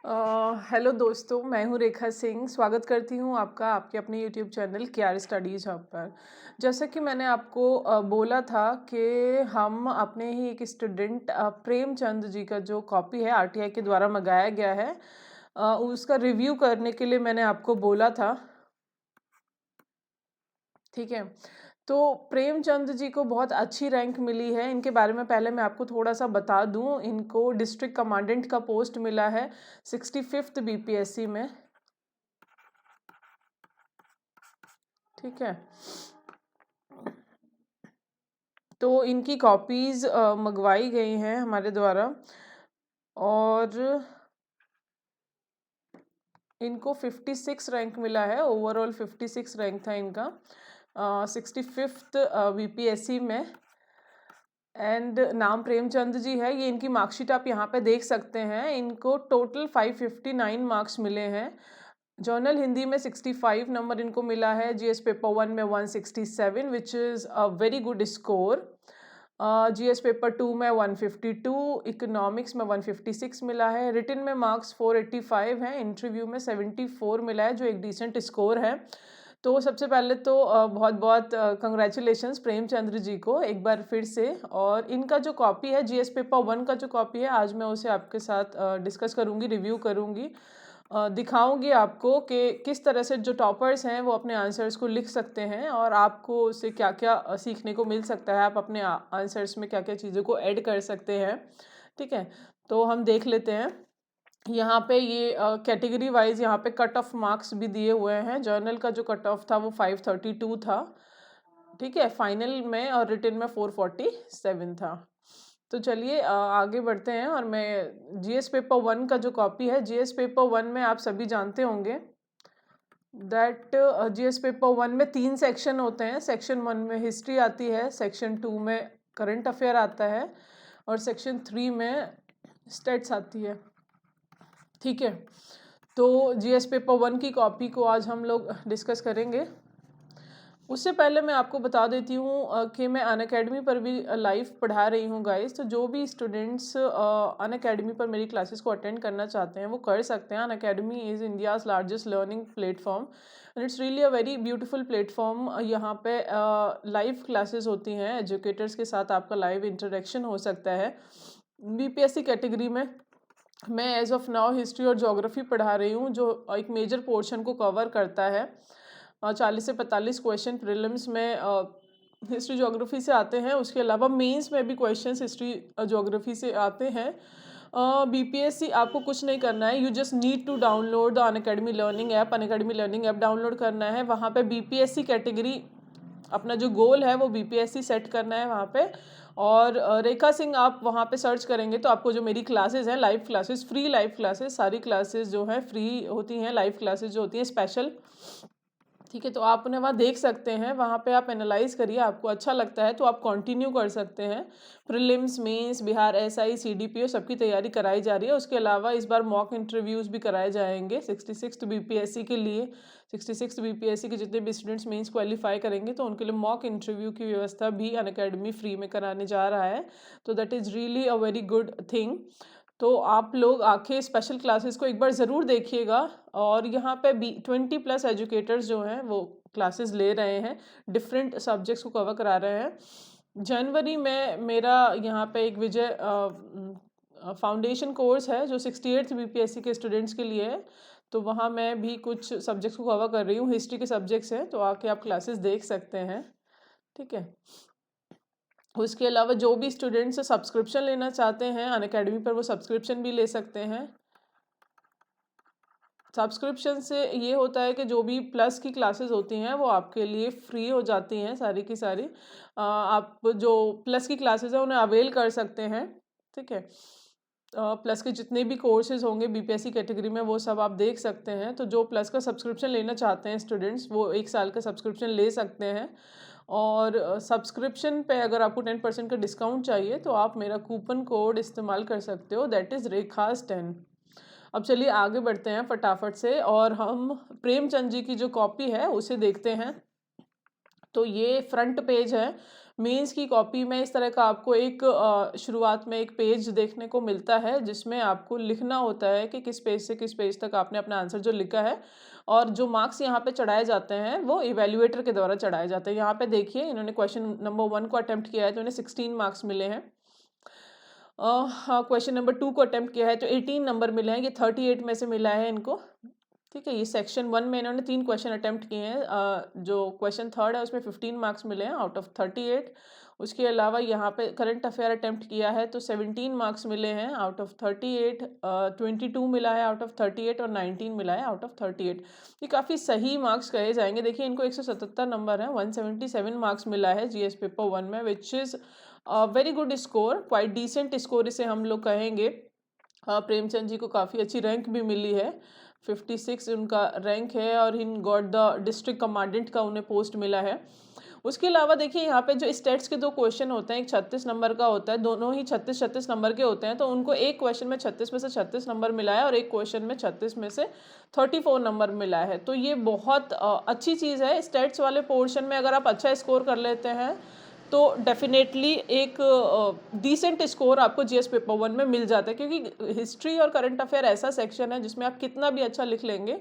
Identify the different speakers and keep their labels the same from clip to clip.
Speaker 1: Hello दोस्तों, मैं हूँ रेखा सिंह। स्वागत करती हूँ आपका आपके अपने YouTube channel KR studies hub पर। जैसा कि मैंने आपको बोला था कि हम अपने ही एक स्टूडेंट प्रेमचंद जी का जो कॉपी है आरटीआई के द्वारा मंगाया गया है, उसका रिव्यू करने के लिए मैंने आपको बोला था। ठीक है। तो प्रेमचंद जी को बहुत अच्छी रैंक मिली है। इनके बारे में पहले मैं आपको थोड़ा सा बता दूं। इनको डिस्ट्रिक्ट कमांडेंट का पोस्ट मिला है 65th बीपीएससी में। ठीक है। तो इनकी कॉपीज मंगवाई गई हैं हमारे द्वारा और इनको 56 रैंक मिला है। ओवरऑल 56 रैंक था इनका 65th बीपीएससी में। एंड नाम प्रेमचंद जी है। ये इनकी मार्कशीट आप यहाँ पे देख सकते हैं। इनको टोटल 559 मार्क्स मिले हैं। जर्नल हिंदी में 65 नंबर इनको मिला है। जीएस पेपर 1 में 167 विच is a very good score. GS paper 2 में 152, इकोनॉमिक्स में 156 मिला है। रिटन में मार्क्स 485 हैं। इंटरव्यू में 74 मिला है जो एक डिसेंट स्कोर है। तो सबसे पहले तो बहुत बहुत कंग्रेचुलेशंस प्रेमचंद्र जी को एक बार फिर से। और इनका जो कॉपी है जीएस पेपर 1 का जो कॉपी है, आज मैं उसे आपके साथ डिस्कस करूँगी, रिव्यू करूँगी, दिखाऊंगी आपको कि किस तरह से जो टॉपर्स हैं वो अपने आंसर्स को लिख सकते हैं और आपको उससे क्या क्या सीखने को मिल सकता है। आप अपने आंसर्स में क्या क्या चीज़ों को ऐड कर सकते हैं। ठीक है। तो हम देख लेते हैं। यहाँ पे ये कैटेगरी वाइज यहाँ पे कट ऑफ मार्क्स भी दिए हुए हैं। जर्नल का जो कट ऑफ था वो 532 था। ठीक है, फाइनल में और रिटन में 447 था। तो चलिए आगे बढ़ते हैं। और मैं जीएस पेपर 1 का जो कॉपी है, जीएस पेपर 1 में आप सभी जानते होंगे दैट जीएस पेपर 1 में 3 सेक्शन होते हैं। सेक्शन 1 में हिस्ट्री आती है, सेक्शन 2 में करंट अफेयर आता है और सेक्शन 3 में स्टेट्स आती है। ठीक है। तो जीएस पेपर 1 की कॉपी को आज हम लोग डिस्कस करेंगे। उससे पहले मैं आपको बता देती हूँ कि मैं अनअकैडमी पर भी लाइव पढ़ा रही हूँ गाइस। तो जो भी स्टूडेंट्स अनअकैडमी पर मेरी क्लासेस को अटेंड करना चाहते हैं वो कर सकते हैं। Unacademy is India's largest learning platform and it's really a very beautiful platform. यहाँ पे लाइव क्लासेस होती हैं, एजुकेटर्स के साथ आपका लाइव इंटरेक्शन हो सकता है। बीपीएससी कैटेगरी में मैं एज ऑफ नाउ हिस्ट्री और ज्योग्राफी पढ़ा रही हूँ जो एक मेजर पोर्शन को कवर करता है। 40 से 45 क्वेश्चन प्रीलिम्स में हिस्ट्री ज्योग्राफी से आते हैं। उसके अलावा मेंस में भी क्वेश्चंस हिस्ट्री ज्योग्राफी से आते हैं। बीपीएससी आपको कुछ नहीं करना है। You just need to download the Unacademy learning app. Unacademy learning app download करना है। वहाँ पे बीपीएससी कैटेगरी अपना जो गोल है वो बीपीएससी सेट करना है वहाँ पे। और रेखा सिंह आप वहाँ पे सर्च करेंगे तो आपको जो मेरी क्लासेस हैं, live classes, free live classes, सारी क्लासेस जो हैं फ्री होती हैं। लाइव क्लासेस जो होती हैं स्पेशल, ठीक है, तो आप उन्हें वहाँ देख सकते हैं। वहाँ पे आप एनालाइज करिए, आपको अच्छा लगता है तो आप कंटिन्यू कर सकते हैं। Prelims, mains, Bihar SI, CDPO सबकी तैयारी कराई जा रही है। उसके अलावा इस बार मॉक इंटरव्यूज़ भी कराए जाएंगे 66 बीपीएससी के लिए। 66 बीपीएससी के जितने भी स्टूडेंट्स मेंस क्वालिफाई करेंगे तो उनके लिए मॉक इंटरव्यू की व्यवस्था भी अनअकैडमी फ्री में कराने जा रहा है। तो that is really a very good thing. तो आप लोग आके स्पेशल क्लासेस को एक बार ज़रूर देखिएगा। और यहाँ पे 20+ एजुकेटर्स जो हैं वो क्लासेस ले रहे हैं, डिफरेंट सब्जेक्ट्स को कवर करा रहे हैं। जनवरी में मेरा यहाँ पे एक विजय फाउंडेशन कोर्स है जो 68th बीपीएससी के स्टूडेंट्स के लिए है। तो वहाँ मैं भी कुछ सब्जेक्ट्स को कवर कर रही हूँ, हिस्ट्री के सब्जेक्ट्स हैं, तो आके आप क्लासेस देख सकते हैं। ठीक है। उसके अलावा जो भी स्टूडेंट्स सब्सक्रिप्शन लेना चाहते हैं अनअकैडमी पर वो सब्सक्रिप्शन भी ले सकते हैं। सब्सक्रिप्शन से ये होता है कि जो भी प्लस की क्लासेस होती हैं वो आपके लिए फ्री हो जाती हैं सारी की सारी। आप जो प्लस की क्लासेस हैं उन्हें अवेल कर सकते हैं। ठीक है। प्लस के जितने भी कोर्सेज होंगे बीपीएससी कैटेगरी में वो सब आप देख सकते हैं। तो जो प्लस का सब्सक्रिप्शन लेना चाहते हैं स्टूडेंट्स वो 1 साल का सब्सक्रिप्शन ले सकते हैं। और सब्सक्रिप्शन पे अगर आपको 10% का डिस्काउंट चाहिए तो आप मेरा कूपन कोड इस्तेमाल कर सकते हो, दैट इज़ रेखास10। अब चलिए आगे बढ़ते हैं फटाफट से और हम प्रेमचंद जी की जो कॉपी है उसे देखते हैं। तो ये फ्रंट पेज है मेंस की कॉपी में इस तरह का आपको एक शुरुआत में एक पेज देखने को मिलता है जिसमें आपको लिखना होता है कि किस पेज से किस पेज तक आपने अपना आंसर जो लिखा है, और जो मार्क्स यहाँ पे चढ़ाए जाते हैं वो इवेल्युएटर के द्वारा चढ़ाए जाते हैं। यहाँ पे देखिए इन्होंने क्वेश्चन नंबर 1 को अटेम्प्ट किया है तो इन्हें 16 मार्क्स मिले हैं। हाँ, क्वेश्चन नंबर 2 को अटेम्प्ट किया है तो 18 नंबर मिले हैं, ये 38 में से मिला है इनको। ठीक है, ये सेक्शन 1 में इन्होंने 3 क्वेश्चन अटेम्प्ट किए हैं। जो क्वेश्चन 3 है उसमें 15 मार्क्स मिले हैं आउट ऑफ 38। उसके अलावा यहाँ पे करंट अफेयर अटेम्प्ट किया है तो 17 मार्क्स मिले हैं आउट ऑफ 38। 22 मिला है आउट ऑफ 38 और 19 मिला है आउट ऑफ 38। ये काफ़ी सही मार्क्स कहे जाएंगे। देखिए इनको 177 नंबर है, 177 मार्क्स मिला है जीएस पेपर 1 में, which is very good score, quite decent score इसे हम लोग कहेंगे। प्रेमचंद जी को काफ़ी अच्छी रैंक भी मिली है, 56 उनका रैंक है, और इन गॉट द डिस्ट्रिक्ट कमांडेंट का उन्हें पोस्ट मिला है। उसके अलावा देखिए यहाँ पे जो स्टेट्स के 2 क्वेश्चन होते हैं, एक 36 नंबर का होता है, दोनों ही 36 नंबर के होते हैं, तो उनको एक क्वेश्चन में 36 में से 36 नंबर मिला है और एक क्वेश्चन में 36 में से 34 नंबर मिला है। तो ये बहुत अच्छी चीज़ है। स्टेट्स वाले पोर्शन में अगर आप अच्छा स्कोर कर लेते हैं तो डेफिनेटली एक डिसेंट स्कोर आपको जीएस पेपर 1 में मिल जाता है, क्योंकि हिस्ट्री और करंट अफेयर ऐसा सेक्शन है जिसमें आप कितना भी अच्छा लिख लेंगे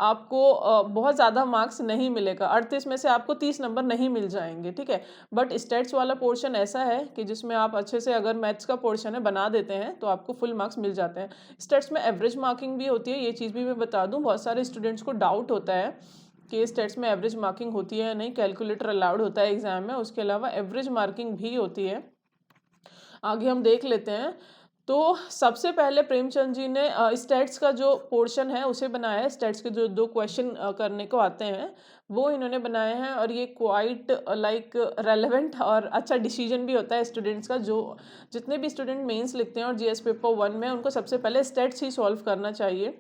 Speaker 1: आपको बहुत ज़्यादा मार्क्स नहीं मिलेगा, 38 में से आपको 30 नंबर नहीं मिल जाएंगे। ठीक है, बट स्टेट्स वाला पोर्शन ऐसा है कि जिसमें आप अच्छे से अगर मैथ्स का पोर्शन है बना देते हैं तो आपको फुल मार्क्स मिल जाते हैं। स्टेट्स में एवरेज मार्किंग भी होती है, ये चीज़ भी मैं बता दूँ, बहुत सारे स्टूडेंट्स को डाउट होता है कि स्टेट्स में एवरेज मार्किंग होती है या नहीं, कैलकुलेटर अलाउड होता है एग्जाम में, उसके अलावा एवरेज मार्किंग भी होती है। आगे हम देख लेते हैं। तो सबसे पहले प्रेमचंद जी ने स्टेट्स का जो पोर्शन है उसे बनाया है। स्टेट्स के जो 2 क्वेश्चन करने को आते हैं वो इन्होंने बनाए हैं, और ये क्वाइट लाइक रेलेवेंट और अच्छा डिसीजन भी होता है स्टूडेंट्स का। जो जितने भी स्टूडेंट मेंस लिखते हैं और जीएस पेपर 1 में, उनको सबसे पहले स्टेट्स ही सॉल्व करना चाहिए।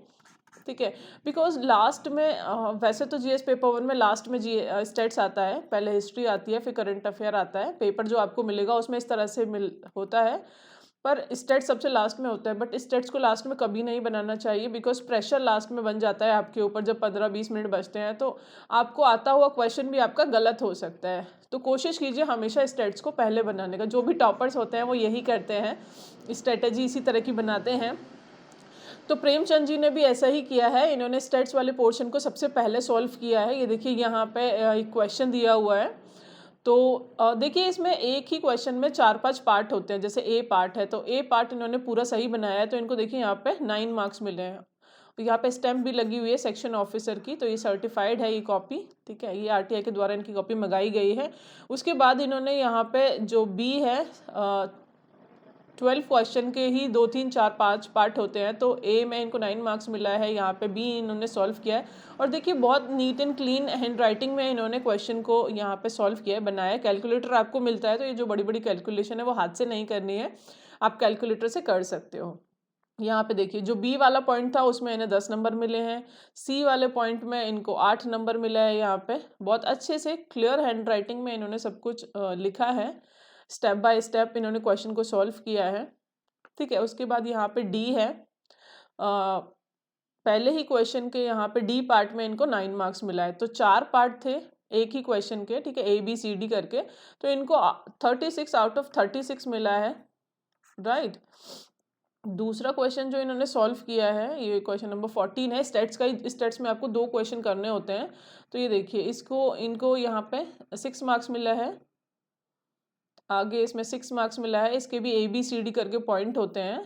Speaker 1: ठीक है, बिकॉज लास्ट में वैसे तो जीएस पेपर 1 में लास्ट में स्टेट्स आता है, पहले हिस्ट्री आती है, फिर करंट अफेयर आता है। पेपर जो आपको मिलेगा उसमें इस तरह से होता है, पर स्टेट्स सबसे लास्ट में होता है। बट स्टेट्स को लास्ट में कभी नहीं बनाना चाहिए, बिकॉज प्रेशर लास्ट में बन जाता है आपके ऊपर। जब 15-20 मिनट बचते हैं तो आपको आता हुआ क्वेश्चन भी आपका गलत हो सकता है। तो कोशिश कीजिए हमेशा स्टेट्स को पहले बनाने का। जो भी टॉपर्स होते हैं वो यही करते हैं, स्ट्रेटेजी इसी तरह की बनाते हैं। तो प्रेमचंद जी ने भी ऐसा ही किया है, इन्होंने स्टेट्स वाले पोर्शन को सबसे पहले सॉल्व किया है। ये देखिए यहाँ पे एक क्वेश्चन दिया हुआ है, तो देखिए इसमें एक ही क्वेश्चन में 4-5 पार्ट होते हैं। जैसे ए पार्ट है तो ए पार्ट इन्होंने पूरा सही बनाया है, तो इनको देखिए यहाँ पे 9 मार्क्स मिले हैं। यहाँ पे स्टैम्प भी लगी हुई है सेक्शन ऑफिसर की, तो ये सर्टिफाइड है ये कॉपी। ठीक है, ये आरटीआई के द्वारा इनकी कॉपी मंगाई गई है। उसके बाद इन्होंने यहाँ पे जो बी है, 12 क्वेश्चन के ही 2, 3, 4, 5 पार्ट होते हैं, तो ए में इनको 9 मार्क्स मिला है। यहाँ पे बी इन्होंने सॉल्व किया है, और देखिए बहुत neat and clean hand writing में इन्होंने क्वेश्चन को यहाँ पे सॉल्व किया है, बनाया है। कैलकुलेटर आपको मिलता है, तो ये जो बड़ी बड़ी कैलकुलेशन है वो हाथ से नहीं करनी है, आप कैलकुलेटर से कर सकते हो। यहाँ पे देखिए जो बी वाला पॉइंट था उसमें इन्हें 10 नंबर मिले हैं, सी वाले पॉइंट में इनको 8 नंबर मिला है। यहाँ पे बहुत अच्छे से क्लियर हैंड राइटिंग में इन्होंने सब कुछ लिखा है, स्टेप बाय स्टेप इन्होंने क्वेश्चन को सॉल्व किया है। ठीक है, उसके बाद यहाँ पे डी है, पहले ही क्वेश्चन के यहाँ पे डी पार्ट में इनको 9 मार्क्स मिला है। तो 4 पार्ट थे एक ही क्वेश्चन के, ठीक है, ए बी सी डी करके, तो इनको 36 आउट ऑफ 36 मिला है। राइट, दूसरा क्वेश्चन जो इन्होंने सॉल्व किया है ये क्वेश्चन नंबर 14 है, स्टेट्स का ही। स्टेट्स में आपको 2 क्वेश्चन करने होते हैं, तो ये देखिए इनको यहाँ पे 6 मार्क्स मिला है। आगे इसमें 6 मार्क्स मिला है, इसके भी ए बी सी डी करके पॉइंट होते हैं।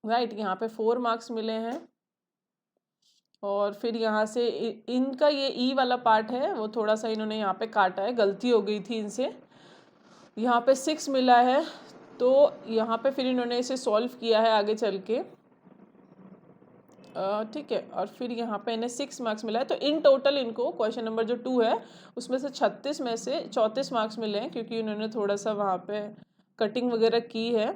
Speaker 1: राइट, यहाँ पे 4 मार्क्स मिले हैं, और फिर यहाँ से इनका ये ई वाला पार्ट है वो थोड़ा सा इन्होंने यहाँ पे काटा है, गलती हो गई थी इनसे। यहाँ पे 6 मिला है, तो यहाँ पे फिर इन्होंने इसे सॉल्व किया है आगे चल के। ठीक है, और फिर यहाँ पे इन्हें 6 मार्क्स मिला है। तो इन टोटल इनको क्वेश्चन नंबर जो 2 है उसमें से 36 में से 34 मार्क्स मिले हैं, क्योंकि इन्होंने थोड़ा सा वहाँ पे कटिंग वगैरह की है।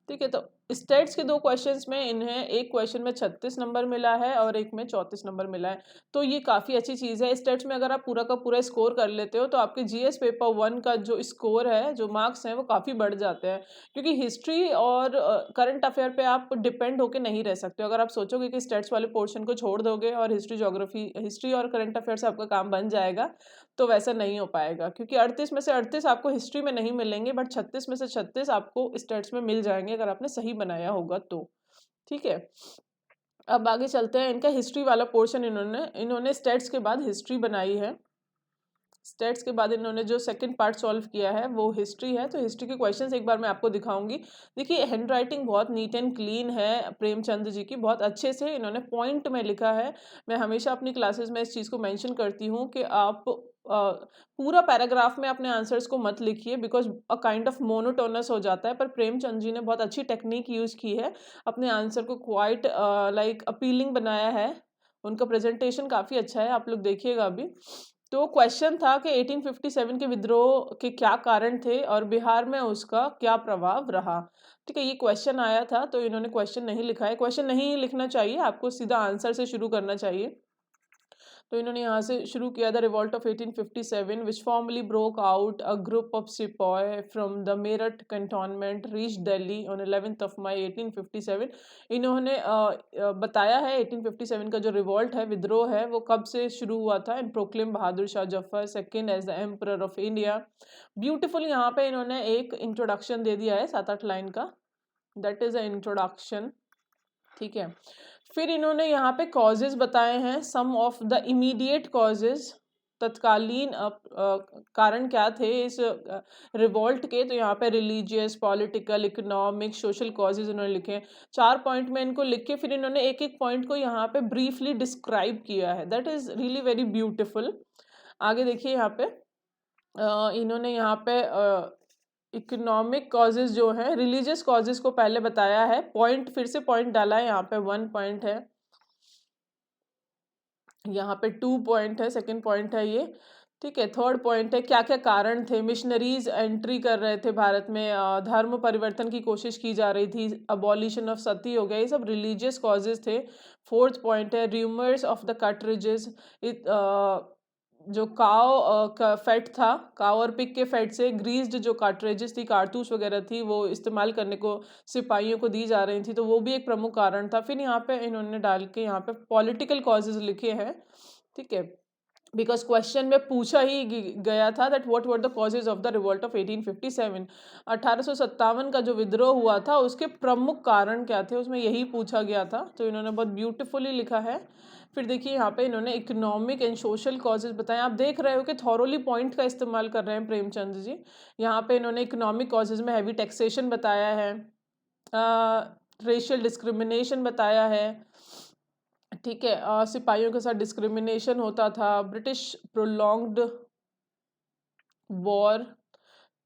Speaker 1: ठीक है, तो स्टेट्स के 2 क्वेश्चंस में इन्हें एक क्वेश्चन में 36 नंबर मिला है और एक में 34 नंबर मिला है, तो ये काफ़ी अच्छी चीज़ है। स्टेट्स में अगर आप पूरा का पूरा स्कोर कर लेते हो तो आपके जीएस पेपर 1 का जो स्कोर है, जो मार्क्स हैं, वो काफ़ी बढ़ जाते हैं, क्योंकि हिस्ट्री और करंट अफेयर पे आप डिपेंड होके नहीं रह सकते हो। अगर आप सोचोगे कि स्टेट्स वाले पोर्शन को छोड़ दोगे और हिस्ट्री और करंट अफेयर से आपका काम बन जाएगा, तो वैसा नहीं हो पाएगा, क्योंकि 38 में से 38 आपको हिस्ट्री में नहीं मिलेंगे, बट 36 में से 36 आपको स्टेट्स में मिल जाएंगे अगर आपने सही बनाया होगा तो। ठीक है, अब आगे चलते हैं। इनका हिस्ट्री वाला पोर्शन इन्होंने स्टेट्स के बाद हिस्ट्री बनाई है। स्टेट्स के बाद इन्होंने जो सेकंड पार्ट सॉल्व किया है वो हिस्ट्री है, तो हिस्ट्री के क्वेश्चंस एक बार मैं आपको दिखाऊंगी। देखिए, हैंड राइटिंग बहुत नीट एंड क्लीन है प्रेमचंद जी की, बहुत अच्छे से इन्होंने पॉइंट में लिखा है। मैं हमेशा अपनी क्लासेस में इस चीज़ को मेंशन करती हूँ कि आप पूरा पैराग्राफ में अपने आंसर्स को मत लिखिए, because a kind of monotonous हो जाता है, पर प्रेमचंद जी ने बहुत अच्छी टेक्निक यूज की है, अपने आंसर को क्वाइट लाइक अपीलिंग बनाया है। उनका प्रेजेंटेशन काफ़ी अच्छा है, आप लोग देखिएगा अभी। तो क्वेश्चन था कि 1857 के विद्रोह के क्या कारण थे और बिहार में उसका क्या प्रभाव रहा। ठीक है, ये क्वेश्चन आया था, तो इन्होंने क्वेश्चन नहीं लिखा है। क्वेश्चन नहीं लिखना चाहिए, आपको सीधा आंसर से शुरू करना चाहिए। तो इन्होंने यहाँ से शुरू किया, the revolt of 1857 which formally broke out a group of sepoy from the Meerut cantonment reach Delhi on 11th of May 1857। इन्होंने बताया है 1857 का जो रिवॉल्ट है, विद्रोह है, वो कब से शुरू हुआ था, and proclaim Bahadur Shah Zafar second as the emperor of India. Beautiful यहाँ पे इन्होंने एक इंट्रोडक्शन दे दिया है 7-8 लाइन का, दैट इज अ इंट्रोडक्शन। ठीक है, फिर इन्होंने यहाँ पे कॉजेज बताए हैं, सम ऑफ द इमीडिएट कॉजेज, तत्कालीन कारण क्या थे इस रिवॉल्ट के। तो यहाँ पे religious, political, economic, social causes इन्होंने लिखे हैं 4 पॉइंट में इनको लिख के, फिर इन्होंने एक एक पॉइंट को यहाँ पे ब्रीफली डिस्क्राइब किया है, that is really very beautiful. आगे देखिए, यहाँ पे इन्होंने यहाँ पे इकोनॉमिक कॉजेज जो है, रिलीजियस कॉजेज को पहले बताया है, पॉइंट फिर से पॉइंट डाला है, यहाँ पे 1 पॉइंट है, यहाँ पे 2 पॉइंट है, सेकंड पॉइंट है ये। ठीक है, थर्ड पॉइंट है क्या क्या कारण थे, मिशनरीज एंट्री कर रहे थे भारत में, धर्म परिवर्तन की कोशिश की जा रही थी, अबॉलिशन ऑफ सती हो गया, ये सब रिलीजियस कॉजेज थे। फोर्थ पॉइंट है र्यूमर्स ऑफ द कार्ट्रिजेस, जो काव का फैट था, काव और पिग के फैट से ग्रीस्ड जो कार्ट्रिजेस थी, कारतूस वगैरह थी, वो इस्तेमाल करने को सिपाहियों को दी जा रही थी, तो वो भी एक प्रमुख कारण था। फिर यहाँ पे इन्होंने डाल के यहाँ पे पॉलिटिकल कॉजेज लिखे हैं। ठीक है, बिकॉज क्वेश्चन में पूछा ही गया था that what were the causes of the revolt of 1857, 1857 का जो विद्रोह हुआ था उसके प्रमुख कारण क्या थे, उसमें यही पूछा गया था, तो इन्होंने बहुत ब्यूटिफुली लिखा है। फिर देखिए, यहाँ पे इन्होंने इकोनॉमिक एंड सोशल कॉजेज बताए, आप देख रहे हो कि थॉरोली पॉइंट का इस्तेमाल कर रहे हैं प्रेमचंद जी। यहाँ पे इन्होंने इकोनॉमिक कॉजेज में हैवी टैक्सेशन बताया है, रेशियल डिस्क्रिमिनेशन बताया है। ठीक है, सिपाहियों के साथ डिस्क्रिमिनेशन होता था, ब्रिटिश प्रोलॉन्ग्ड वॉर।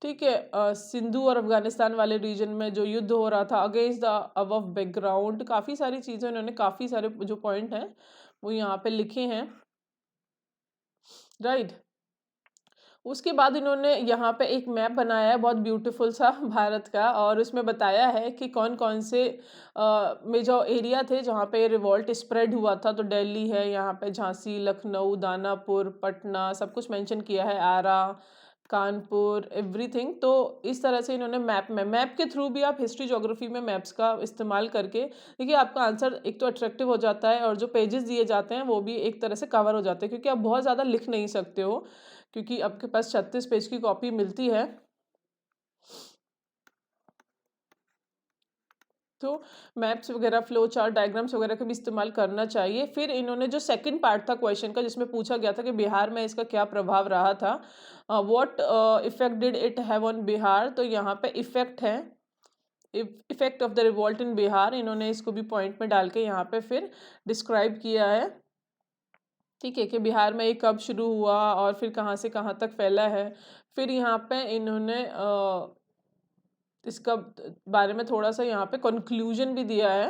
Speaker 1: ठीक है, सिंधु और अफगानिस्तान वाले रीजन में जो युद्ध हो रहा था, अगेंस्ट द अबव बैकग्राउंड, काफ़ी सारी चीज़ें इन्होंने, काफ़ी सारे जो पॉइंट हैं वो यहाँ पे लिखे हैं। राइट, उसके बाद इन्होंने यहाँ पे एक मैप बनाया है बहुत ब्यूटीफुल सा भारत का, और उसमें बताया है कि कौन कौन से में जो एरिया थे जहाँ पे रिवॉल्ट स्प्रेड हुआ था। तो दिल्ली है, यहाँ पे झांसी, लखनऊ, दानापुर, पटना, सब कुछ मेंशन किया है, आरा, कानपुर, एवरीथिंग। तो इस तरह से इन्होंने मैप के थ्रू भी आप हिस्ट्री ज्योग्राफी में मैप्स का इस्तेमाल करके देखिए, आपका आंसर एक तो अट्रैक्टिव हो जाता है, और जो पेजेस दिए जाते हैं वो भी एक तरह से कवर हो जाते हैं, क्योंकि आप बहुत ज़्यादा लिख नहीं सकते हो, क्योंकि आपके पास 36 पेज की कॉपी मिलती है। तो मैप्स वगैरह, फ्लो चार्ट, डायग्राम्स वगैरह का भी इस्तेमाल करना चाहिए। फिर इन्होंने जो सेकंड पार्ट था क्वेश्चन का, जिसमें पूछा गया था कि बिहार में इसका क्या प्रभाव रहा था, what effect did it have on Bihar, तो यहाँ पे इफेक्ट है, इफेक्ट ऑफ द रिवॉल्ट इन बिहार, इन्होंने इसको भी पॉइंट में डाल के यहाँ पे फिर डिस्क्राइब किया है। ठीक है, कि बिहार में ये कब शुरू हुआ और फिर कहाँ से कहाँ तक फैला है। फिर यहाँ पे इन्होंने इसका बारे में थोड़ा सा यहाँ पे कंक्लूजन भी दिया है।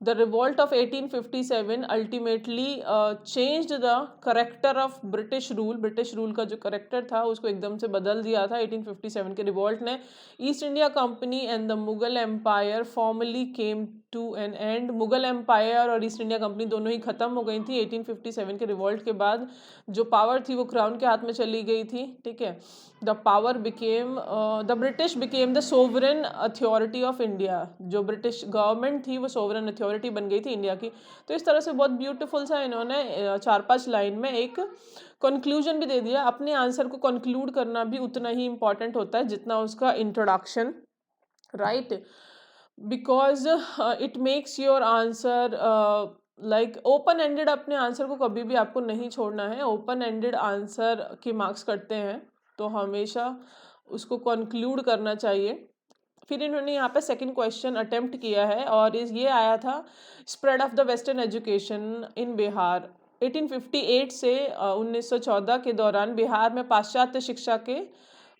Speaker 1: The revolt of 1857 ultimately changed the character of British rule. British rule का जो character था उसको एकदम से बदल दिया था 1857 के revolt ने. East India Company and the Mughal Empire formally came to an end. Mughal empire और ईस्ट इंडिया कंपनी दोनों ही ख़त्म हो गई थी 1857 के रिवॉल्ट के बाद. जो पावर थी वो क्राउन के हाथ में चली गई थी. ठीक है. The power became the British became the sovereign authority of India. जो ब्रिटिश गवर्नमेंट थी वो सोवरेन अथॉरिटी बन गई थी इंडिया की. तो इस तरह से बहुत ब्यूटीफुल सा इन्होंने 4-5 लाइन में एक कंक्लूजन भी दे दिया. अपने आंसर को कंक्लूड करना भी उतना ही इम्पॉर्टेंट होता है जितना उसका introduction, right. Because it makes your answer like open ended. अपने आंसर को कभी भी आपको नहीं छोड़ना है. ओपन एंडेड आंसर के मार्क्स करते हैं तो हमेशा उसको कंक्लूड करना चाहिए. फिर इन्होंने यहाँ पे सेकंड क्वेश्चन अटेम्प्ट किया है और ये आया था spread of the western education in Bihar. 1858 से 1914 के दौरान बिहार में पाश्चात्य शिक्षा के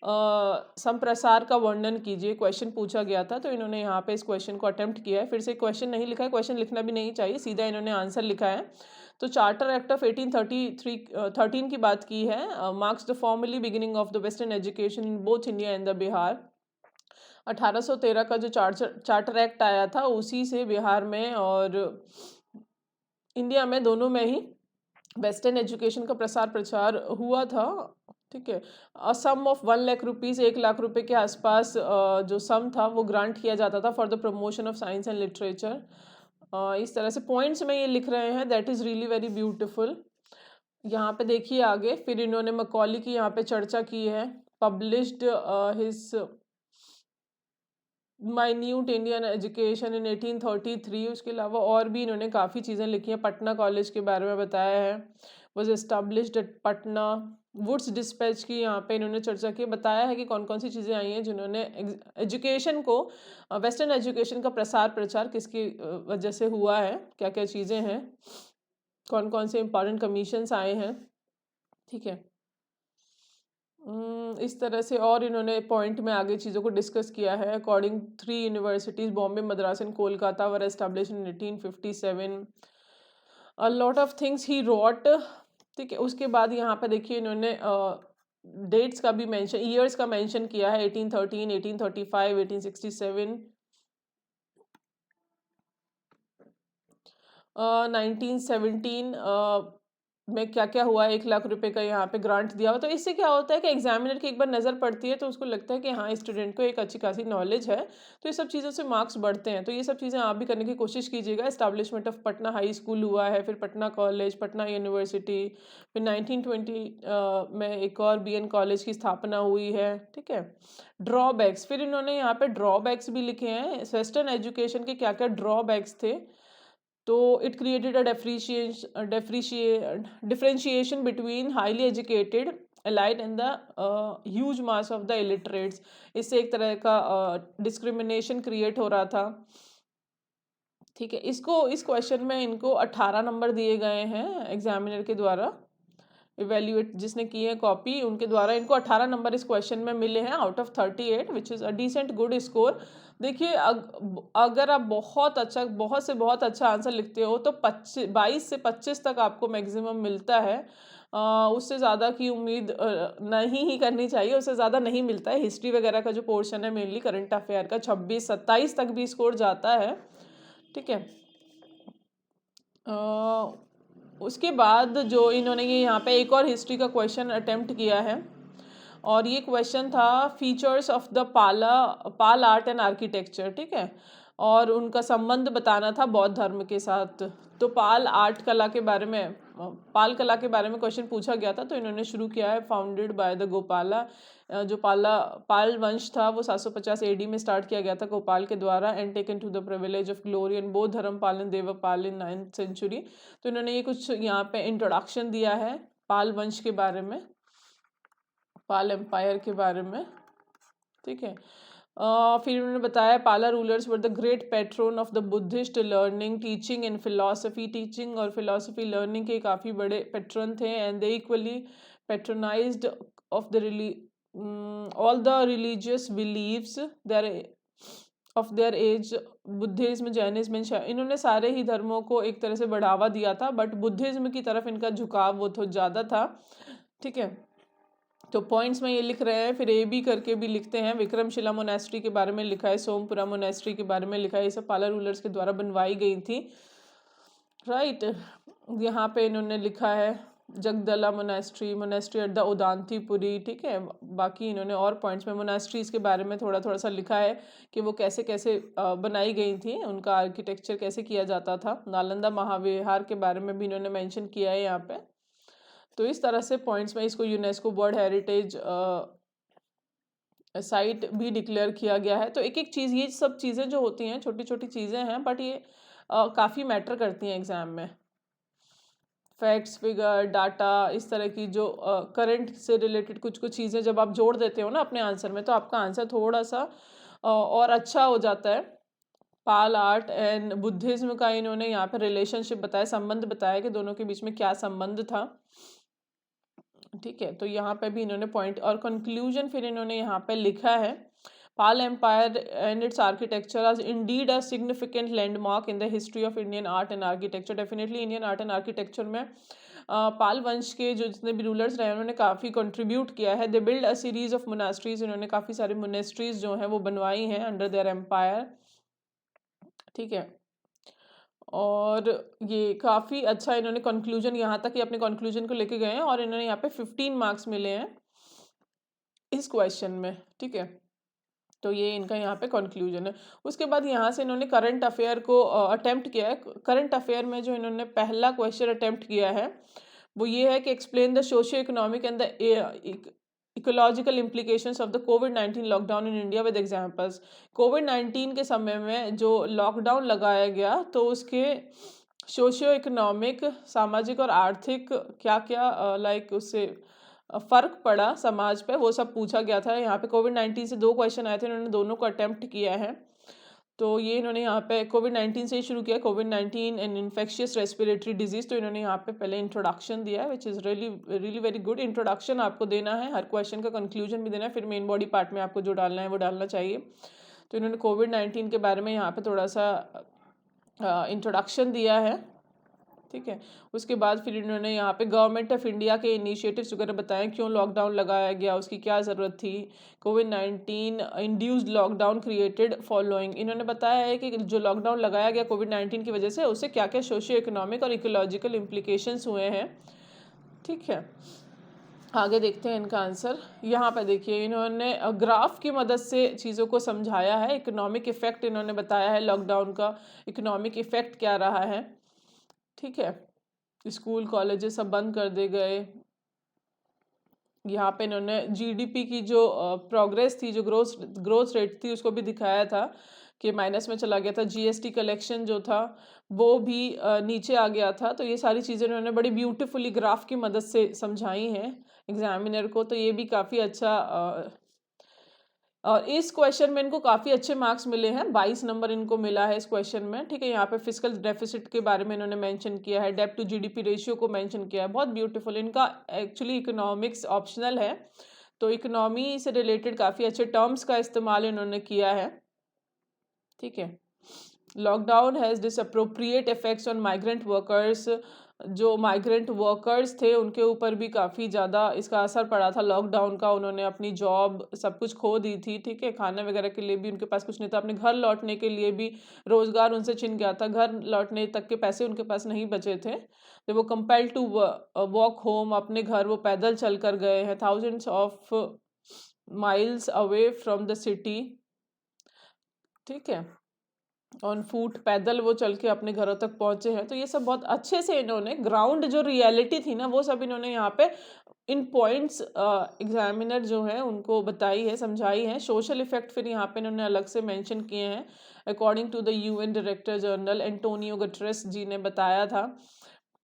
Speaker 1: संप्रसार का वर्णन कीजिए. क्वेश्चन पूछा गया था तो इन्होंने यहाँ पे इस क्वेश्चन को अटेम्प्ट किया है. फिर से क्वेश्चन नहीं लिखा है, क्वेश्चन लिखना भी नहीं चाहिए, सीधा इन्होंने आंसर लिखा है. तो चार्टर एक्ट ऑफ 1813 की बात की है. Marks the formally beginning of the western education in both India and the Bihar. 1813 का जो चार्टर एक्ट आया था उसी से बिहार में और इंडिया में दोनों में ही वेस्टर्न एजुकेशन का प्रचार हुआ था. ठीक है. सम ऑफ 1 लाख रुपीज़, 1 लाख रुपए के आसपास जो सम था वो ग्रांट किया जाता था for the promotion of science and literature. इस तरह से पॉइंट्स में ये लिख रहे हैं. That is really very beautiful. यहाँ पे देखिए आगे. फिर इन्होंने मकॉली की यहाँ पे चर्चा की है. Published his minute Indian education in 1833. उसके अलावा और भी इन्होंने काफ़ी चीज़ें लिखी हैं. पटना कॉलेज के बारे में बताया है. Was established at Patna. Wood's dispatch की यहाँ पे इन्होंने चर्चा की. बताया है कि कौन कौन सी चीज़ें आई हैं जिन्होंने एजुकेशन को, वेस्टर्न एजुकेशन का प्रचार किसकी वजह से हुआ है, क्या क्या चीज़ें हैं, कौन कौन से इम्पॉर्टेंट कमीशंस आए हैं. ठीक है. इस तरह से और इन्होंने पॉइंट में आगे चीज़ों को डिस्कस किया है. According 3 universities Bombay, Madras and Kolkata were establish in 1857. A lot of things he wrote. ठीक है. उसके बाद यहाँ पे देखिए इन्होंने डेट्स का भी मेंशन, ईयर्स का मेंशन किया है. 1813, 1835, 1867, 1917 में क्या क्या हुआ. 1 लाख रुपए का यहाँ पे ग्रांट दिया हुआ. तो इससे क्या होता है कि एग्जामिनर की एक बार नज़र पड़ती है तो उसको लगता है कि हाँ स्टूडेंट को एक अच्छी खासी नॉलेज है. तो ये सब चीज़ों से मार्क्स बढ़ते हैं. तो ये सब चीज़ें आप भी करने की कोशिश कीजिएगा. Establishment of Patna high school हुआ है, फिर पटना कॉलेज, पटना यूनिवर्सिटी, फिर 1920 में एक और BN कॉलेज की स्थापना हुई है. ठीक है. ड्रॉबैक्स, फिर इन्होंने यहाँ पे ड्रॉबैक्स भी लिखे हैं. वेस्टर्न एजुकेशन के क्या क्या ड्रॉबैक्स थे. तो it created a differentiation between highly educated elite and the huge mass of the illiterates. इससे एक तरह का डिस्क्रिमिनेशन क्रिएट हो रहा था. ठीक है. इस क्वेश्चन में इनको 18 नंबर दिए गए हैं एग्जामिनर के द्वारा. इवेल्युएट जिसने की है कॉपी, उनके द्वारा इनको 18 नंबर इस क्वेश्चन में मिले हैं out of 38, which is a decent good score. देखिए अगर आप बहुत से बहुत अच्छा आंसर लिखते हो तो 22 से 25 तक आपको मैक्सिमम मिलता है. उससे ज़्यादा की उम्मीद नहीं ही करनी चाहिए. उससे ज़्यादा नहीं मिलता है. हिस्ट्री वगैरह का जो पोर्शन है मेनली करंट अफेयर का 26-27 तक भी स्कोर जाता है. ठीक है. उसके बाद जो इन्होंने ये यहाँ पे एक और हिस्ट्री का क्वेश्चन अटेम्प्ट किया है और ये क्वेश्चन था features of the Pal art and architecture. ठीक है. और उनका संबंध बताना था बौद्ध धर्म के साथ. तो पाल कला के बारे में क्वेश्चन पूछा गया था. तो इन्होंने शुरू किया है फाउंडेड बाय द गोपाला. जो पाल वंश था वो 750 AD में स्टार्ट किया गया था गोपाल के द्वारा. And taken to the privilege of glory and बौद्ध Dharmapala and Devapala in 9th century. तो इन्होंने ये कुछ यहाँ पे इंट्रोडक्शन दिया है पाल वंश के बारे में, पाल एम्पायर के बारे में. ठीक है. फिर उन्होंने बताया Pala rulers were the great patron of the Buddhist learning, teaching and philosophy. Teaching और फिलॉसफी लर्निंग के काफ़ी बड़े पैट्रन थे. And they equally patronised of the all the religious beliefs there of their age Buddhism, Jainism, इन्होंने सारे ही धर्मों को एक तरह से बढ़ावा दिया था, बट बुद्धिज्म की तरफ इनका झुकाव वो तो ज़्यादा था। ठीक है, तो पॉइंट्स में ये लिख रहे हैं, फिर ए बी करके भी लिखते हैं। विक्रमशिला मोनेस्ट्री के बारे में लिखा है, सोमपुरा मोनेस्ट्री के बारे में लिखा है, ये सब पाला रूलर्स के द्वारा बनवाई गई थी, राइट। यहाँ पे इन्होंने लिखा है जगदला मोनेस्ट्री एट द उदांतीपुरी। ठीक है, बाकी इन्होंने और पॉइंट्स में मोनेस्ट्रीज के बारे में थोड़ा थोड़ा सा लिखा है कि वो कैसे कैसे बनाई गई थी, उनका आर्किटेक्चर कैसे किया जाता था। नालंदा महाविहार के बारे में भी इन्होंने मेंशन किया है यहाँ पे। तो इस तरह से पॉइंट्स में इसको यूनेस्को वर्ल्ड हेरिटेज साइट भी डिक्लेयर किया गया है। तो एक एक चीज़, ये सब चीज़ें जो होती हैं छोटी छोटी चीज़ें हैं, बट ये काफ़ी मैटर करती हैं एग्ज़ाम में। फैक्ट्स, फिगर, डाटा, इस तरह की जो करंट से रिलेटेड कुछ कुछ चीज़ें जब आप जोड़ देते हो ना अपने आंसर में, तो आपका आंसर थोड़ा सा और अच्छा हो जाता है। पाल आर्ट एंड बुद्धिज्म का इन्होंने यहाँ पे रिलेशनशिप बताया, संबंध बताया कि दोनों के बीच में क्या संबंध था। ठीक है, तो यहाँ पे भी इन्होंने पॉइंट और कंक्लूजन फिर इन्होंने यहाँ पे लिखा है। पाल एम्पायर एंड इट्स आर्किटेक्चर आज indeed a significant landmark in the history of Indian art and architecture. Definitely Indian art and architecture में पाल वंश के जो जितने भी रूलर्स रहे उन्होंने काफ़ी कंट्रीब्यूट किया है। They build a series of monasteries, इन्होंने काफ़ी सारे मोनेस्ट्रीज जो हैं वो बनवाई हैं अंडर देयर एम्पायर। ठीक है, और ये काफ़ी अच्छा इन्होंने कंक्लूजन, यहाँ तक ही अपने कंक्लूजन को लेके गए हैं, और इन्होंने यहाँ पे 15 मार्क्स मिले हैं इस क्वेश्चन में। ठीक है, तो ये इनका यहाँ पे कंक्लूजन है। उसके बाद यहाँ से इन्होंने करंट अफेयर को अटेम्प्ट किया है। करंट अफेयर में जो इन्होंने पहला क्वेश्चन अटेम्प्ट किया है वो ये है कि explain the socio economic and the ecological implications of the कोविड-19 lockdown in India with examples. कोविड-19 के समय में जो लॉकडाउन लगाया गया तो उसके सोशियो इकोनॉमिक, सामाजिक और आर्थिक क्या क्या लाइक उससे फ़र्क पड़ा समाज पे, वो सब पूछा गया था। यहाँ पे कोविड-19 से 2 क्वेश्चन आए थे, इन्होंने दोनों को अटेम्प्ट किया है। तो ये इन्होंने यहाँ पे कोविड-19 से ही शुरू किया, कोविड-19 एंड इन्फेक्शियस रेस्पिरेटरी डिजीज़। तो इन्होंने यहाँ पे पहले इंट्रोडक्शन दिया है, which is really very good. Introduction आपको देना है, हर क्वेश्चन का कंक्लूजन भी देना है, फिर मेन बॉडी पार्ट में आपको जो डालना है वो डालना चाहिए। तो इन्होंने कोविड-19 के बारे में यहाँ पे थोड़ा सा इंट्रोडक्शन दिया है। ठीक है, उसके बाद फिर इन्होंने यहाँ पे गवर्नमेंट ऑफ इंडिया के इनिशिएटिव्स वगैरह बताए, क्यों लॉकडाउन लगाया गया, उसकी क्या ज़रूरत थी। कोविड-19 इंड्यूस्ड लॉकडाउन क्रिएटेड फॉलोइंग, इन्होंने बताया है कि जो लॉकडाउन लगाया गया कोविड-19 की वजह से, उससे क्या क्या सोशियो इकोनॉमिक और इकोलॉजिकल इम्प्लीकेशंस हुए हैं। ठीक है, आगे देखते हैं इनका आंसर। यहाँ पे देखिए इन्होंने ग्राफ की मदद से चीज़ों को समझाया है। इकोनॉमिक इफेक्ट इन्होंने बताया है, लॉकडाउन का इकोनॉमिक इफेक्ट क्या रहा है। ठीक है, स्कूल कॉलेजेस सब बंद कर दिए गए। यहाँ पे इन्होंने जीडीपी की जो प्रोग्रेस थी, जो ग्रोथ रेट थी, उसको भी दिखाया था कि माइनस में चला गया था। जीएसटी कलेक्शन जो था वो भी नीचे आ गया था। तो ये सारी चीज़ें इन्होंने बड़ी ब्यूटीफुली ग्राफ की मदद से समझाई हैं एग्जामिनर को। तो ये भी काफ़ी अच्छा और इस क्वेश्चन में इनको काफ़ी अच्छे मार्क्स मिले हैं, 22 नंबर इनको मिला है इस क्वेश्चन में। ठीक है, यहाँ पे फिजिकल डेफिसिट के बारे में इन्होंने मेंशन किया है, डेब्ट टू जीडीपी रेशियो को मेंशन किया है, बहुत ब्यूटीफुल। इनका एक्चुअली इकोनॉमिक्स ऑप्शनल है, तो इकोनॉमी से रिलेटेड काफ़ी अच्छे टर्म्स का इस्तेमाल इन्होंने किया है। ठीक है, lockdown has disappropriate effects on migrant workers, जो माइग्रेंट वर्कर्स थे उनके ऊपर भी काफ़ी ज़्यादा इसका असर पड़ा था लॉकडाउन का। उन्होंने अपनी जॉब सब कुछ खो दी थी। ठीक है, खाने वगैरह के लिए भी उनके पास कुछ नहीं था, अपने घर लौटने के लिए भी रोज़गार उनसे छिन गया था, घर लौटने तक के पैसे उनके पास नहीं बचे थे। तो वो कंपेल टू वॉक होम, अपने घर वो पैदल चल कर गए हैं, thousands of miles away from the city. ठीक है, ऑन फूट, पैदल वो चल के अपने घरों तक पहुंचे हैं। तो ये सब बहुत अच्छे से इन्होंने ग्राउंड जो रियलिटी थी ना वो सब इन्होंने यहाँ पे इन पॉइंट्स एग्जामिनर जो है उनको बताई है, समझाई है। सोशल इफेक्ट फिर यहाँ पे इन्होंने अलग से मेंशन किए हैं। According to the UN director general Antonio Guterres ji ने बताया था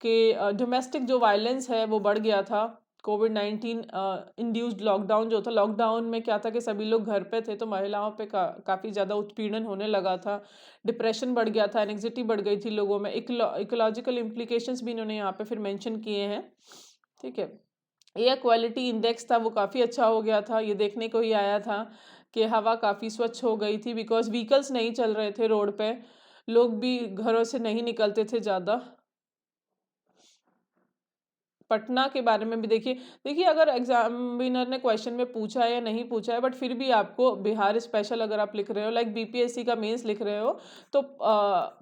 Speaker 1: कि डोमेस्टिक जो वायलेंस है वो बढ़ गया था। कोविड-19 इंड्यूस्ड लॉकडाउन जो था, लॉकडाउन में क्या था कि सभी लोग घर पे थे, तो महिलाओं पे काफ़ी ज़्यादा उत्पीड़न होने लगा था, डिप्रेशन बढ़ गया था, एंग्जाइटी बढ़ गई थी लोगों में। इकोलॉजिकल इम्प्लीकेशंस भी इन्होंने यहाँ पे फिर मेंशन किए हैं। ठीक है, एयर क्वालिटी इंडेक्स था वो काफ़ी अच्छा हो गया था। ये देखने को ही आया था कि हवा काफ़ी स्वच्छ हो गई थी, बिकॉज व्हीकल्स नहीं चल रहे थे रोड पे, लोग भी घरों से नहीं निकलते थे ज़्यादा। पटना के बारे में भी देखिए, अगर एग्जामिनर ने क्वेश्चन में पूछा है या नहीं पूछा है, बट फिर भी आपको बिहार स्पेशल अगर आप लिख रहे हो, लाइक बीपीएससी का मेंस लिख रहे हो, तो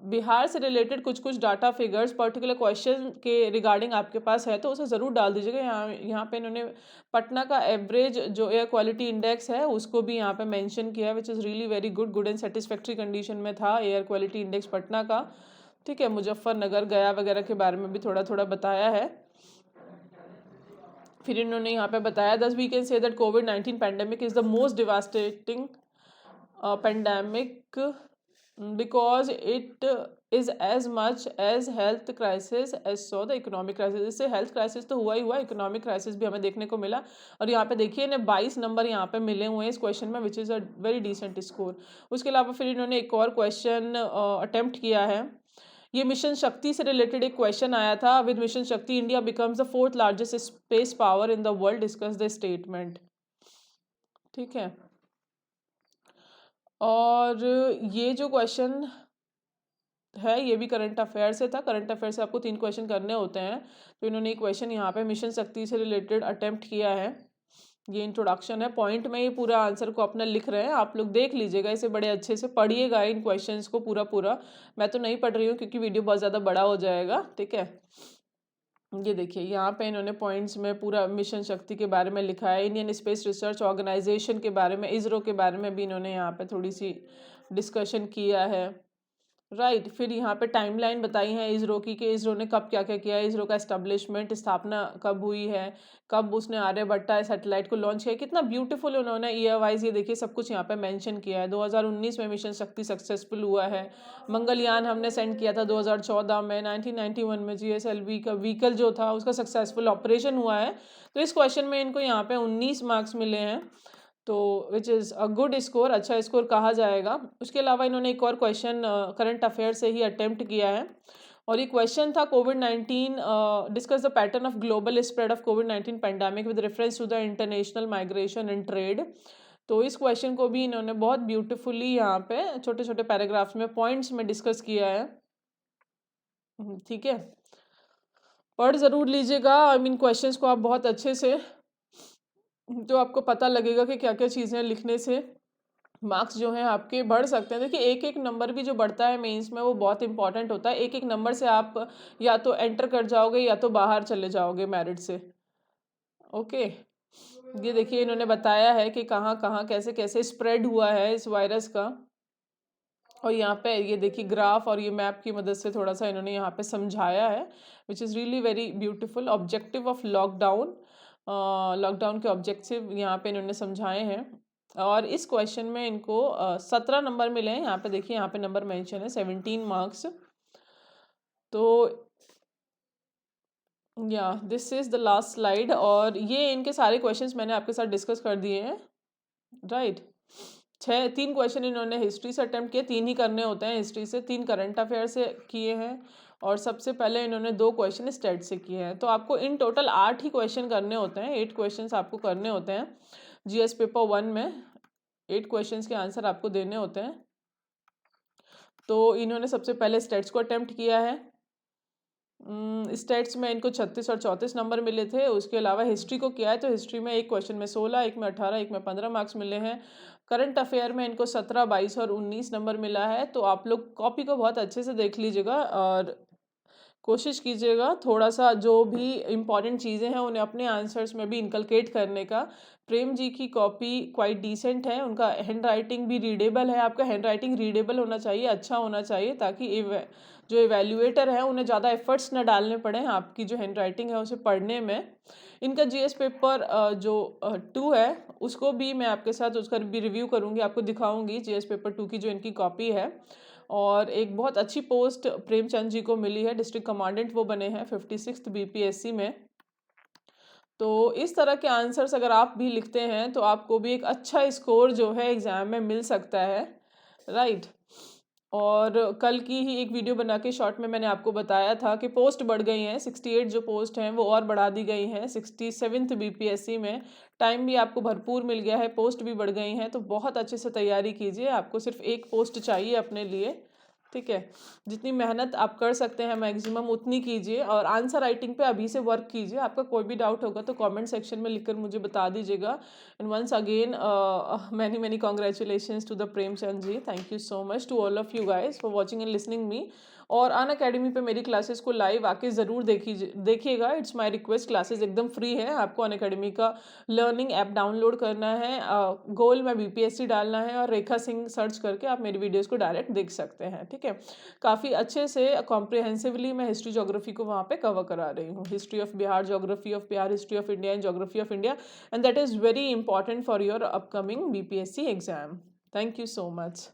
Speaker 1: बिहार से रिलेटेड कुछ कुछ डाटा फिगर्स पर्टिकुलर क्वेश्चन के रिगार्डिंग आपके पास है तो उसे ज़रूर डाल दीजिएगा। यहाँ पे इन्होंने पटना का एवरेज जो एयर क्वालिटी इंडेक्स है उसको भी यहाँ पे मेंशन किया है, which is really very good and satisfactory condition में था एयर क्वालिटी इंडेक्स पटना का। ठीक है, मुजफ्फरनगर, गया वगैरह के बारे में भी थोड़ा थोड़ा बताया है। फिर इन्होंने यहाँ पे बताया, thus we can say that कोविड-19 pandemic is the most devastating pandemic because it is as much as health crisis as so the economic crisis. इससे हेल्थ क्राइसिस तो हुआ ही हुआ, इकोनॉमिक क्राइसिस भी हमें देखने को मिला। और यहाँ पे देखिए इन्हें 22 नंबर यहाँ पे मिले हुए हैं इस क्वेश्चन में, which is a very decent score. उसके अलावा फिर इन्होंने एक और क्वेश्चन अटेम्प्ट किया है। ये मिशन शक्ति से रिलेटेड एक क्वेश्चन आया था, विद मिशन शक्ति India becomes the 4th largest space power in the world, discuss the statement. ठीक है, और ये जो क्वेश्चन है ये भी करंट अफेयर से था। करंट अफेयर से आपको 3 क्वेश्चन करने होते हैं, तो इन्होंने एक क्वेश्चन यहाँ पे मिशन शक्ति से रिलेटेड अटेम्प्ट किया है। ये इंट्रोडक्शन है, पॉइंट में ये पूरा आंसर को अपना लिख रहे हैं, आप लोग देख लीजिएगा, इसे बड़े अच्छे से पढ़िएगा इन क्वेश्चंस को पूरा पूरा। मैं तो नहीं पढ़ रही हूँ क्योंकि वीडियो बहुत ज़्यादा बड़ा हो जाएगा। ठीक है, ये देखिए यहाँ पे इन्होंने पॉइंट्स में पूरा मिशन शक्ति के बारे में लिखा है, इंडियन स्पेस रिसर्च ऑर्गेनाइजेशन के बारे में, इसरो के बारे में भी इन्होंने यहाँ पे थोड़ी सी डिस्कशन किया है। राइट, फिर यहाँ पे टाइमलाइन बताई है इसरो की, कि इसरो ने कब क्या क्या किया है, इसरो का एस्टेब्लिशमेंट, स्थापना कब हुई है, कब उसने आर्यभट्टा सैटेलाइट को लॉन्च किया, कितना ब्यूटीफुल उन्होंने ईयर वाइज ये देखिए सब कुछ यहाँ पे मेंशन किया है। 2019 में मिशन शक्ति सक्सेसफुल हुआ है। मंगलयान हमने सेंड किया था 2014 में। 1991 में जीएसएलवी का व्हीकल जो था उसका सक्सेसफुल ऑपरेशन हुआ है। तो इस क्वेश्चन में इनको यहाँ पे 19 मार्क्स मिले हैं, तो विच इज़ अ गुड स्कोर, अच्छा स्कोर कहा जाएगा। उसके अलावा इन्होंने एक और क्वेश्चन करंट अफेयर से ही अटेम्प्ट किया है, और ये क्वेश्चन था कोविड-19 discuss the pattern of global spread of कोविड-19 pandemic with reference to the international migration and trade. तो इस क्वेश्चन को भी इन्होंने बहुत ब्यूटीफुली यहाँ पे छोटे छोटे पैराग्राफ्स में पॉइंट्स में डिस्कस किया है। ठीक है, पढ़ ज़रूर लीजिएगा, आई मीन क्वेश्चंस को आप बहुत अच्छे से, जो आपको पता लगेगा कि क्या क्या चीज़ें लिखने से मार्क्स जो हैं आपके बढ़ सकते हैं। देखिए एक एक नंबर भी जो बढ़ता है मेंस में वो बहुत इंपॉर्टेंट होता है। एक एक नंबर से आप या तो एंटर कर जाओगे या तो बाहर चले जाओगे मेरिट से। ओके, ये देखिए इन्होंने बताया है कि कहाँ कहाँ कैसे कैसे स्प्रेड हुआ है इस वायरस का, और यहाँ पे ये देखिए ग्राफ और ये मैप की मदद से थोड़ा सा इन्होंने यहाँ पे समझाया है, which is really very beautiful. Objective of lockdown, lockdown के ऑब्जेक्टिव यहाँ पे इन्होंने समझाए हैं। और इस क्वेश्चन में इनको 17 नंबर मिले हैं। यहाँ पे देखिए, यहाँ पे नंबर मेंशन है 17 मार्क्स। तो या this is the last slide, और ये इनके सारे क्वेश्चंस मैंने आपके साथ डिस्कस कर दिए हैं। राइट, 3 क्वेश्चन इन्होंने हिस्ट्री से अटेम्प्ट किए, 3 ही करने होते हैं हिस्ट्री से, 3 करंट अफेयर से किए हैं, और सबसे पहले इन्होंने 2 क्वेश्चन स्टेट से किए हैं। तो आपको इन टोटल 8 ही क्वेश्चन करने होते हैं, 8 क्वेश्चन आपको करने होते हैं जीएस पेपर 1 में। 8 क्वेश्चन के आंसर आपको देने होते हैं। तो इन्होंने सबसे पहले स्टेट्स को अटेम्प्ट किया है। स्टेट्स में इनको 36 और 34 नंबर मिले थे। उसके अलावा हिस्ट्री को किया है, तो हिस्ट्री में एक क्वेश्चन में 16, एक में 18, एक में 15 मार्क्स मिले हैं। करंट अफेयर में इनको 17, 22 और 19 नंबर मिला है। तो आप लोग कॉपी को बहुत अच्छे से देख लीजिएगा और कोशिश कीजिएगा थोड़ा सा जो भी इम्पॉर्टेंट चीज़ें हैं उन्हें अपने आंसर्स में भी इनकलकेट करने का। प्रेम जी की कॉपी क्वाइट डिसेंट है, उनका हैंड राइटिंग भी रीडेबल है। आपका हैंड राइटिंग रीडेबल होना चाहिए, अच्छा होना चाहिए, ताकि जो इवैल्यूएटर है उन्हें ज़्यादा एफर्ट्स ना डालने पड़े आपकी जो हैंड राइटिंग है उसे पढ़ने में। इनका जीएस पेपर जो 2 है उसको भी मैं आपके साथ उसका भी रिव्यू करूँगी, आपको दिखाऊँगी जीएस पेपर 2 की जो इनकी कॉपी है। और एक बहुत अच्छी पोस्ट प्रेमचंद जी को मिली है, डिस्ट्रिक्ट कमांडेंट वो बने हैं 56th बीपीएससी में। तो इस तरह के आंसर्स अगर आप भी लिखते हैं तो आपको भी एक अच्छा स्कोर जो है एग्ज़ाम में मिल सकता है। राइट, और कल की ही एक वीडियो बना के शॉर्ट में मैंने आपको बताया था कि पोस्ट बढ़ गई हैं, 68 जो पोस्ट हैं वो और बढ़ा दी गई हैं 67th बीपीएससी में। टाइम भी आपको भरपूर मिल गया है, पोस्ट भी बढ़ गई हैं, तो बहुत अच्छे से तैयारी कीजिए। आपको सिर्फ एक पोस्ट चाहिए अपने लिए, ठीक है। जितनी मेहनत आप कर सकते हैं मैक्सिमम उतनी कीजिए, और आंसर राइटिंग पे अभी से वर्क कीजिए। आपका कोई भी डाउट होगा तो कमेंट सेक्शन में लिखकर मुझे बता दीजिएगा। And once again many many congratulations to the Premchand ji. Thank you so much to all of you guys for watching and listening me. और अन अकेडमी पे मेरी क्लासेस को लाइव आके ज़रूर देखिएगा। इट्स माय रिक्वेस्ट, क्लासेस एकदम फ्री है। आपको अन अकेडमी का लर्निंग ऐप डाउनलोड करना है, गोल में बीपीएससी डालना है, और रेखा सिंह सर्च करके आप मेरी वीडियोस को डायरेक्ट देख सकते हैं, ठीक है। काफ़ी अच्छे से कॉम्प्रिहेंसिवली मैं हिस्ट्री जोग्राफी को वहाँ पे कवर करा रही हूँ। History of Bihar, geography of Bihar, history of India and geography of India, and that is very important for your upcoming BPSC exam. Thank you so much.